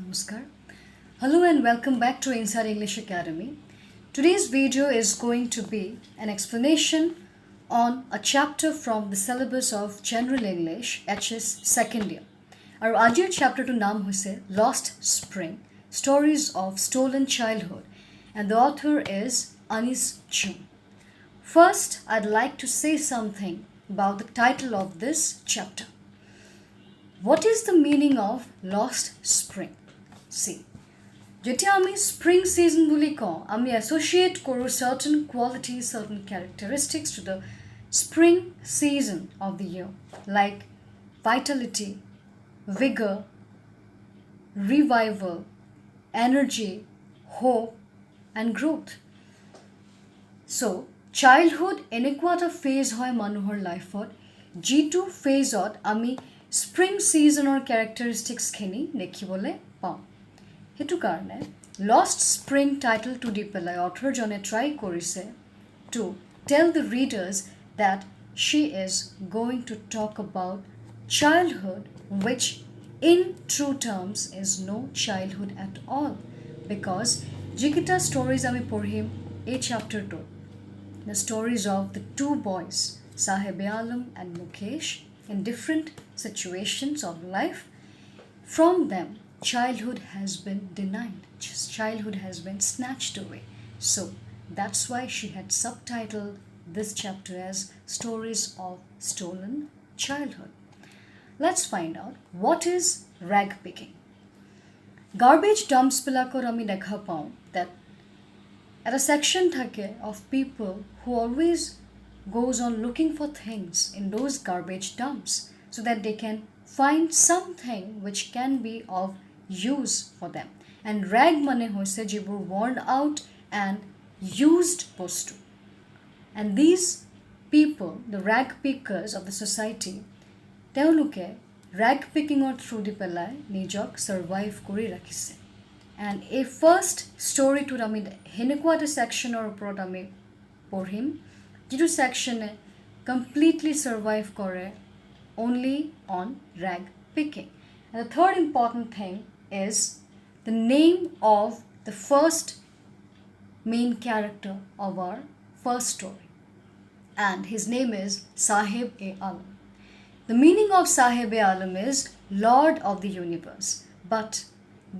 Namaskar. Hello and welcome back to Inside English Academy. Today's video is going to be an explanation on a chapter from the syllabus of General English HS second year. Our ajir chapter to naam hoise Lost Spring, Stories of Stolen Childhood, and the author is Jung. First, I'd like to say something about the title of this chapter. What is the meaning of lost spring? See, যেতিয়া আমি spring season বুলি কওঁ, আমি associate কৰোঁ certain qualities, certain characteristics to the spring season of the year, like vitality, vigor, revival, energy, hope, and growth. So, childhood এনেকুৱা এটা phase হয় মানুহৰ লাইফত, যিটো phaseত আমি স্প্ৰিং ছিজনৰ কেৰেক্টাৰিষ্টিক্সখিনি দেখিবলৈ পাওঁ। সেইটো কাৰণে লষ্ট স্প্ৰিং টাইটেলটো দি পেলাই অথৰজনে ট্ৰাই কৰিছে to tell the readers that she is going to talk about childhood which in true terms is no' childhood at all, because যিকেইটা ষ্টৰিজ আমি পঢ়িম এই চেপ্টাৰটোত, the stories of the two boys চাহেব-e-Alam and Mukesh, in different situations of life, from them childhood has been denied, childhood has been snatched away. So that's why she had subtitled this chapter as Stories of Stolen Childhood. Let's find out what is rag picking. Garbage dumps bilakor ami dekha pao that at a section thake of people who always goes on looking for things in those garbage dumps so that they can find something which can be of use for them. And rag mane hoise jibur worn out and used bostu. And these people, the rag pickers of the society, teuluke rag picking or through di pelai nijok survive kori rakhise. And a first story to ami henekwa ta section or uport ami porhim, jitu section completely survive kore only on rag picking. And the third important thing is the name of the first main character of our first story. And his name is Saheb-e-Alam. The meaning of Saheb-e-Alam is Lord of the Universe. But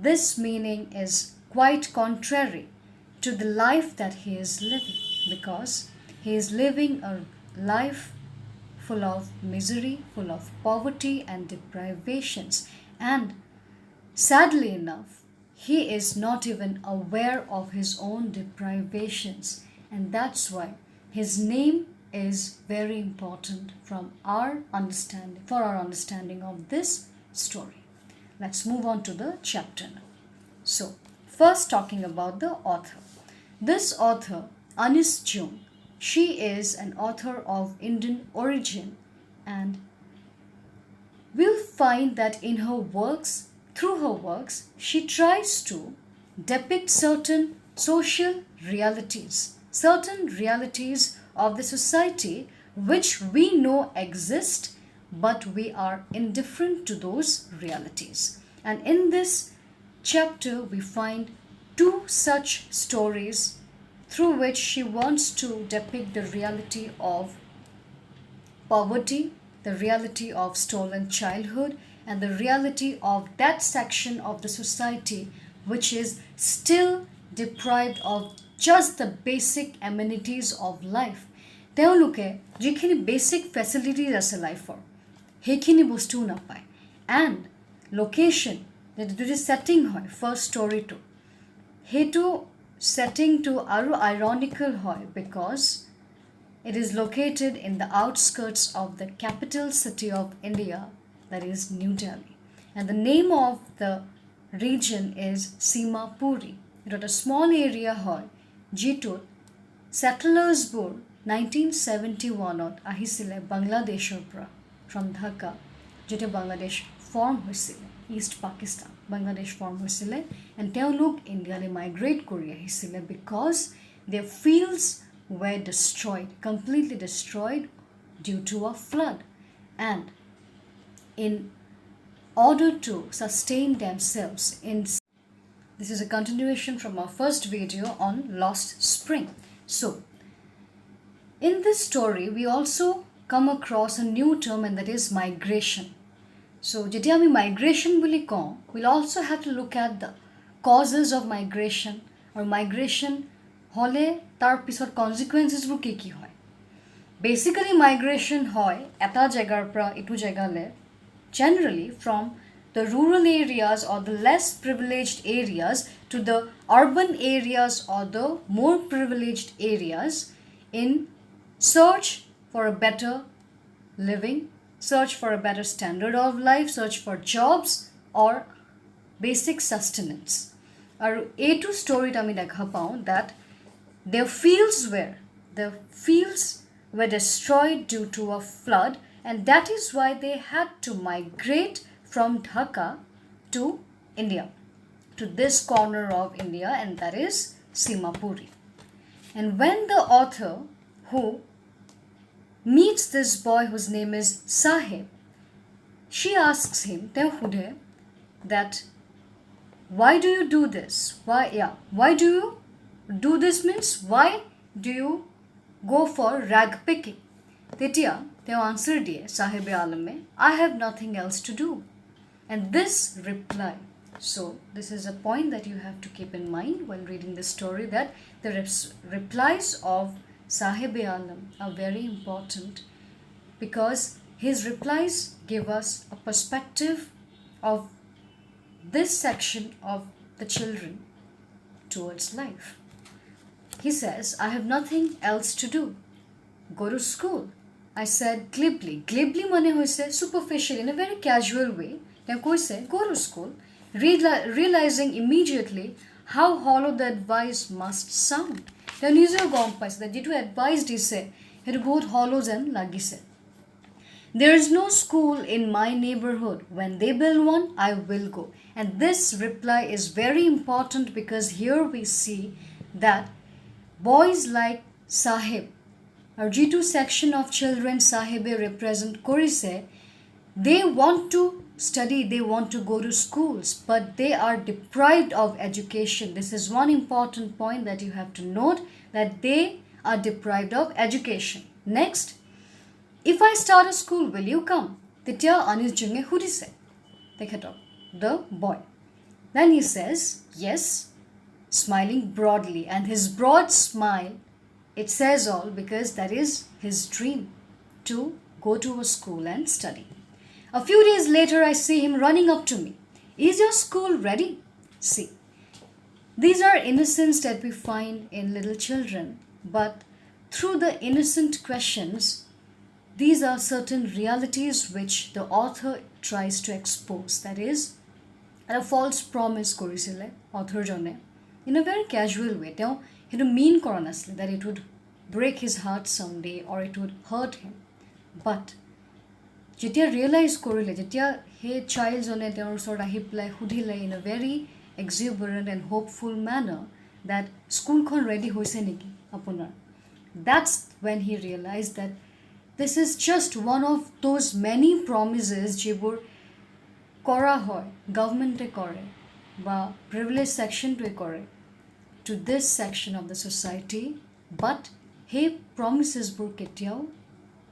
this meaning is quite contrary to the life that he is living, because he is living a life full of misery, full of poverty and deprivations. And sadly enough, he is not even aware of his own deprivations. And that's why his name is very important from our understanding, for our understanding of this story. Let's move on to the chapter now. So, first talking about the author. This author, Jung, she is an author of Indian origin, and we'll find that in her works, through her works, she tries to depict certain social realities of the society which we know exist, but we are indifferent to those realities. And in this chapter, we find two such stories through which she wants to depict the reality of poverty, the reality of stolen childhood, and the reality of that section of the society which is still deprived of just the basic amenities of life. Teuluke jikhini basic facilities ase life-or hekhini bostu napai, and location jodi setting hoy first story to hetu setting to aru ironical hoy, because it is located in the outskirts of the capital city of India, that is New Delhi. And the name of the region is Simapuri. It was a small area hoy jitut settlers bor 1971 ahisile Bangladeshor pra from Dhaka, jete Bangladesh form hoisile, East Pakistan Bangladesh form hoisile, and teoluk India le migrate kori ahisile because their fields were destroyed, completely destroyed due to a flood. And in order to sustain themselves in This is a continuation from our first video on Lost Spring. So, in this story, we also come across a new term, and that is migration. So, যেতিয়া আমি migration বুলি কওঁ, we'll also have to look at the causes of migration, or migration হলে তাৰ পিছত consequences বোৰ কি হয়. Basically, migration হয় এটা জায়গাৰ পৰা ইটো জায়গালে, generally from the rural areas or the less privileged areas to the urban areas or the more privileged areas in search for a better living, search for a better standard of life, search for jobs or basic sustenance. Aru etu story ta ami dekha pao that their fields were destroyed due to a flood, and that is why they had to migrate from Dhaka to India, to this corner of India, and that is Simapuri. And when the author who meets this boy whose name is Sahib, she asks him, that why do you do this? Why do you do this means why do you go for rag picking? Tetia, they answered diye Sahibe Alame, I have nothing else to do. And this reply, so this is a point that you have to keep in mind while reading this story, that the replies of Sahibe Alam are very important, because his replies give us a perspective of this section of the children towards life. He says, I have nothing else to do. Go to school. I said glibly. Glibly mane hoise superficially, in a very casual way. Then koise, go to school. Realizing immediately how hollow the advice must sound. Then user gone paise that jitu advice dise, it both hollows and lagise. There is no school in my neighborhood. When they build one, I will go. And this reply is very important, because here we see that boys like Sahib, or G2 section of children Sahibe represent Korise, they want to study, they want to go to schools, but they are deprived of education. This is one important point that you have to note, that they are deprived of education. Next, if I start a school, will you come? Titya Anis Junge Hurise. The boy. Then he says, yes, smiling broadly, and his broad smile, it says all, because that is his dream, to go to a school and study. A few days later, I see him running up to me. Is your school ready? See, these are innocence that we find in little children, but through the innocent questions, these are certain realities which the author tries to expose. That is, a false promise korisile author jone in a very casual way. Teo hetu mean kora nasile that it would break his heart someday or it would hurt him. But jetia realize korile, jetia he child jone teor sort ahi pelai hudhile in a very exuberant and hopeful manner that school khon ready hoise niki apunar, that's when he realized that this is just one of those many promises jebur kora hoy government e kore ba privileged section to kore to this section of the society, but he promises bur ketiao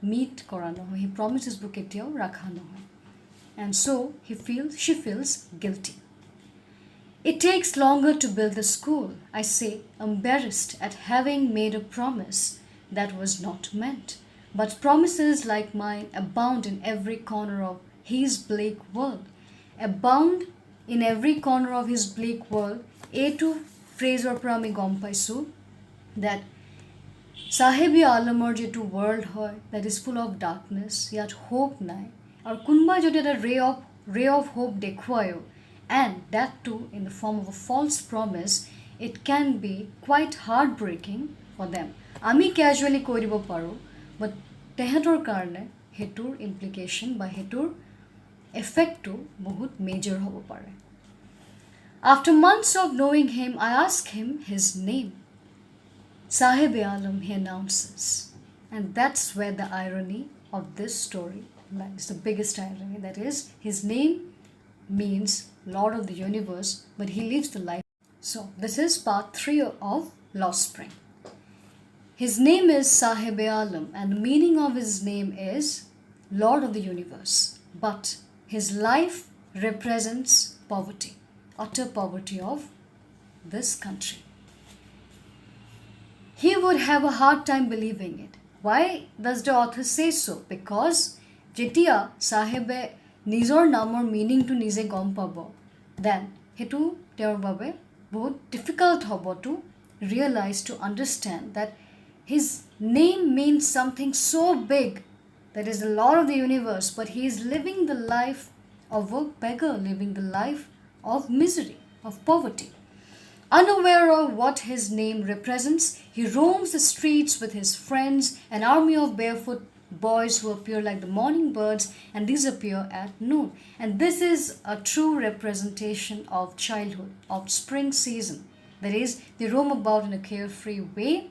meet kora no hoy, he promises bur ketiao rakha no hoy, and so she feels guilty. It takes longer to build the school, I say, embarrassed at having made a promise that was not meant. But promises like mine abound in every corner of his bleak world. Abound in every corner of his bleak world. A2 phrase or prami gom paisu that Sahibi Alamor jetu world hoy that is full of darkness, yet hope nai. Or kunba jodi a ray of hope dekhwayo, and that too in the form of a false promise, it can be quite heartbreaking for them. Ami casually koribo paro, but tehator karne hetur implication by hetur effect to bahut major hobo pare. After months of knowing him, I ask him his name. Sahibe Alam, he announces. And that's where the irony of this story lies, the biggest irony. That is, his name means Lord of the Universe, but he lives the life So, this is part 3 of Lost Spring. His name is Sahib Alam, and the meaning of his name is Lord of the Universe. But his life represents poverty, utter poverty of this country. He would have a hard time believing it. Why does the author say so? Because Jetia Sahibe Nizor Namor meaning to Nize Gom Pabo, then Hetu Teor Babe बहुत difficult hobo to realize, to understand that his name means something so big, that is the Lord of the Universe, but he is living the life of a beggar, living the life of misery, of poverty. Unaware of what his name represents, he roams the streets with his friends, an army of barefoot boys who appear like the morning birds and disappear at noon. And this is a true representation of childhood, of spring season. That is, they roam about in a carefree way,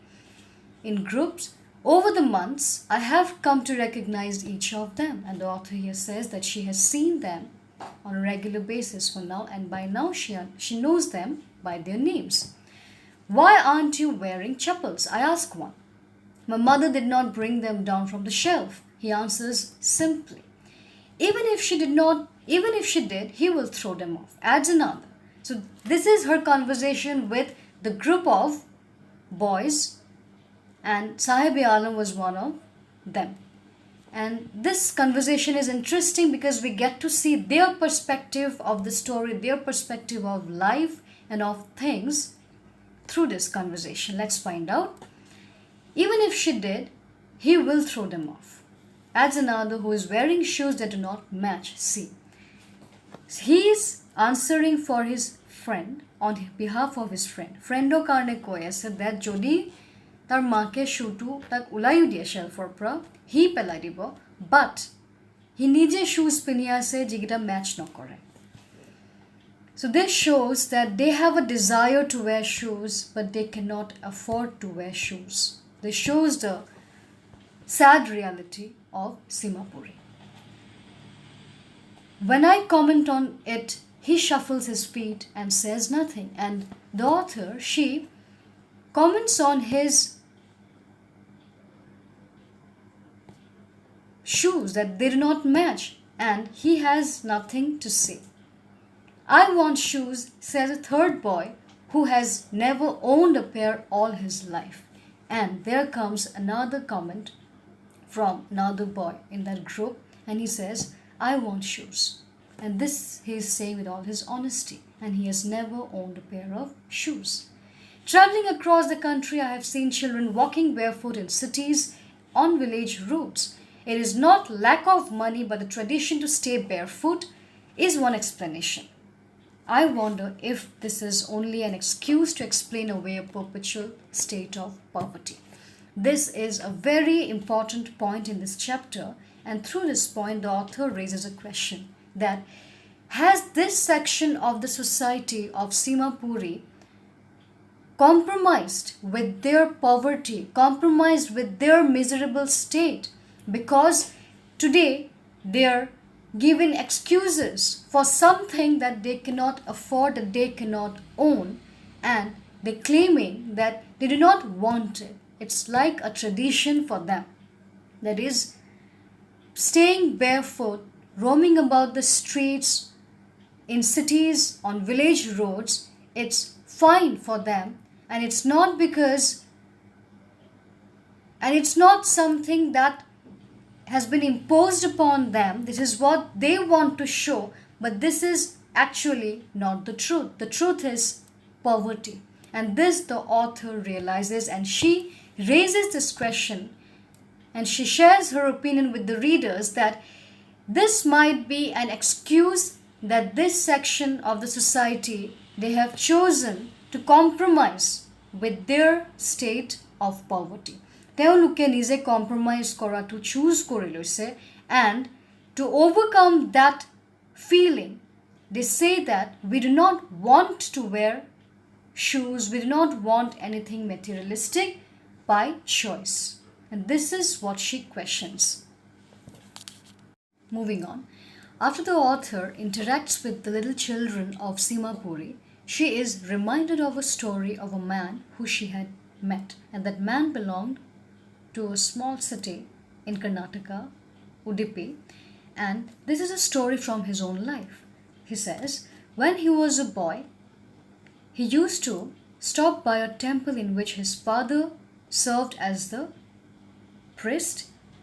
in groups. Over the months, I have come to recognize each of them. And the author here says that she has seen them on a regular basis for now, and by now she knows them by their names. Why aren't you wearing chappals? I ask one. My mother did not bring them down from the shelf. He answers simply. Even if she did, he will throw them off. Adds another. So this is her conversation with the group of boys, and Sahib Alam was one of them. And this conversation is interesting because we get to see their perspective of the story, their perspective of life and of things through this conversation. Let's find out. Even if she did, he will throw them off. Adds another who is wearing shoes that do not match. See, he is answering for his friend on behalf of his friend. Friendo karne koi said that jodi tar make shoe tu tak ulayu diye shelfer pra he pelai dibo, but he nije shoes pini ase jigita match no kore. So this shows that they have a desire to wear shoes, but they cannot afford to wear shoes. This shows the sad reality of Simapuri. When I comment on it, he shuffles his feet and says nothing. And the author, she comments on his shoes that they do not match, and he has nothing to say. I want shoes, says a third boy who has never owned a pair all his life. And there comes another comment from another boy in that group, and he says, I want shoes. And this he is saying with all his honesty, and he has never owned a pair of shoes. Traveling across the country, I have seen children walking barefoot in cities on village roads. It is not lack of money, but the tradition to stay barefoot is one explanation. I wonder if this is only an excuse to explain away a perpetual state of poverty. This is a very important point in this chapter, and through this point, the author raises a question that has this section of the society of Simapuri compromised with their poverty, compromised with their miserable state, because today they are given excuses for something that they cannot afford, that they cannot own, and they're claiming that they do not want it. It's like a tradition for them. That is, staying barefoot, roaming about the streets, in cities, on village roads, it's fine for them, and it's not because, and it's not something that has been imposed upon them. This is what they want to show, but this is actually not the truth. The truth is poverty. And this the author realizes, and she raises this question, and she shares her opinion with the readers that this might be an excuse that this section of the society, they have chosen to compromise with their state of poverty. তেওঁলোকে নিজে compromise কৰাটো choose কৰি লৈছে, and to overcome that feeling, they say that we do not want to wear shoes, we do not want anything materialistic by choice. And this is what she questions. Moving on. After the author interacts with the little children of Simapuri, she is reminded of a story of a man who she had met, and that man belonged to a small city in Karnataka, Udupi, and this is a story from his own life. He says, when he was a boy, he used to stop by a temple in which his father served as the priest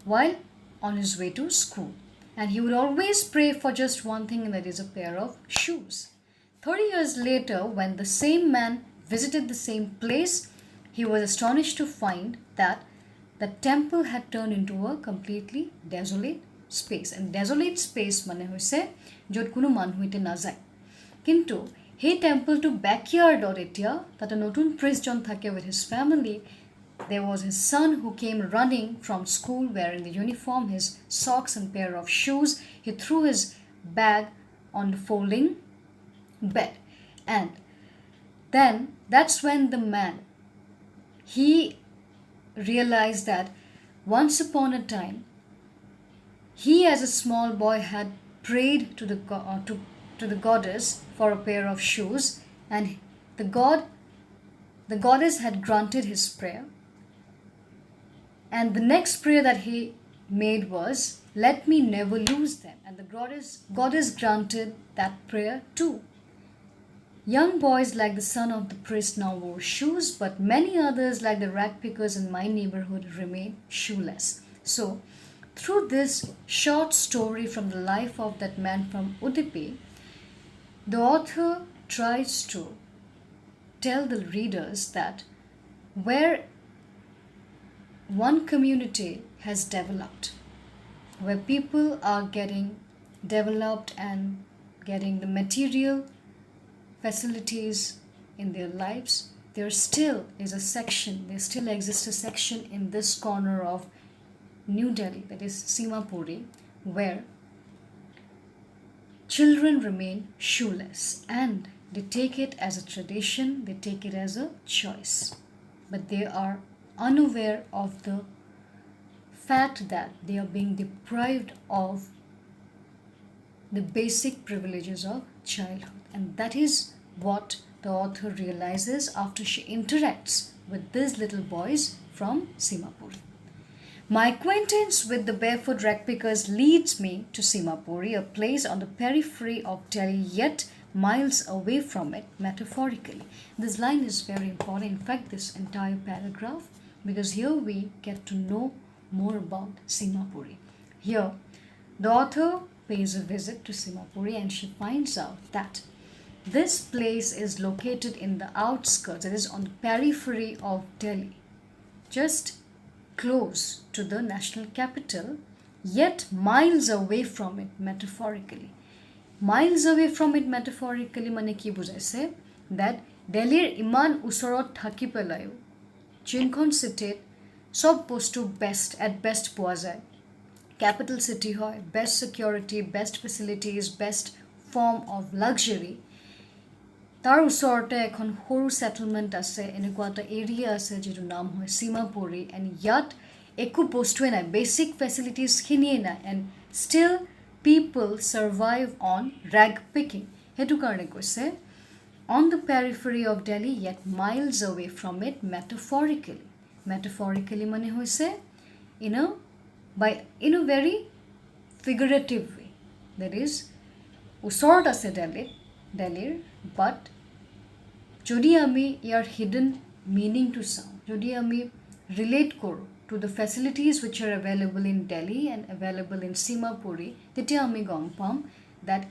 while on his way to school. And he would always pray for just one thing, and that is a pair of shoes. 30 years later, when the same man visited the same place, he was astonished to find that the temple had turned into a completely desolate space. And desolate space মানে হৈছে য'ত কোনো মানুহ ইতে নাযায়। কিন্তু সেই টেম্পলটো বেকয়াৰ্ডত এতিয়া তাতে নতুন প্ৰিষ্টজন থাকে with his family. There was his son who came running from school wearing the uniform, his socks and pair of shoes. He threw his bag on the folding bed. And then that's when the man, he realized that once upon a time, he as a small boy had prayed to the goddess for a pair of shoes, and the goddess had granted his prayer. And the next prayer that he made was, let me never lose them. And the goddess granted that prayer too. Young boys like the son of the priest now wore shoes, but many others like the rag pickers in my neighborhood remained shoeless. So, through this short story from the life of that man from Udupi, the author tries to tell the readers that where one community has developed, where people are getting developed and getting the material facilities in their lives, there still exists a section in this corner of New Delhi, that is Simapuri, where children remain shoeless, and they take it as a tradition, they take it as a choice, but they are unaware of the fact that they are being deprived of the basic privileges of childhood. And that is what the author realizes after she interacts with these little boys from Simapuri. My acquaintance with the barefoot rag pickers leads me to Simapuri, a place on the periphery of Delhi, yet miles away from it metaphorically. This line is very important, in fact this entire paragraph, because here we get to know more about Simapuri. Here, the author pays a visit to Simapuri and she finds out that this place is located in the outskirts, it is on the periphery of Delhi, just close to the national capital, yet miles away from it metaphorically. Miles away from it metaphorically মানে কি বুজাইছে that Delhiৰ ইমান ওচৰত থাকি পেলাইও যোনখন চিটিত সব বস্তু at best পোৱা যায়, capital city হয়, best security, best facilities, best form of luxury, তাৰ ওচৰতে এখন সৰু সেটেলমেণ্ট আছে, এনেকুৱা এটা এৰিয়া আছে যিটো নাম হয় সীমাপুৰী, এণ্ড ইয়াত একো বস্তুৱে নাই, বেচিক ফেচিলিটিজখিনিয়ে নাই, and still people survive on rag picking. সেইটো কাৰণে কৈছে on the periphery of Delhi yet miles away from it metaphorically. Metaphorically মানে হৈছে in a very figurative way, that is ওচৰত আছে ডেলিৰ, বাট যদি আমি ইয়াৰ হিডেন মিনিংটো চাওঁ, যদি আমি ৰিলেট কৰোঁ to the facilities which R available in Delhi and available in Simapuri, তেতিয়া আমি গম পাম that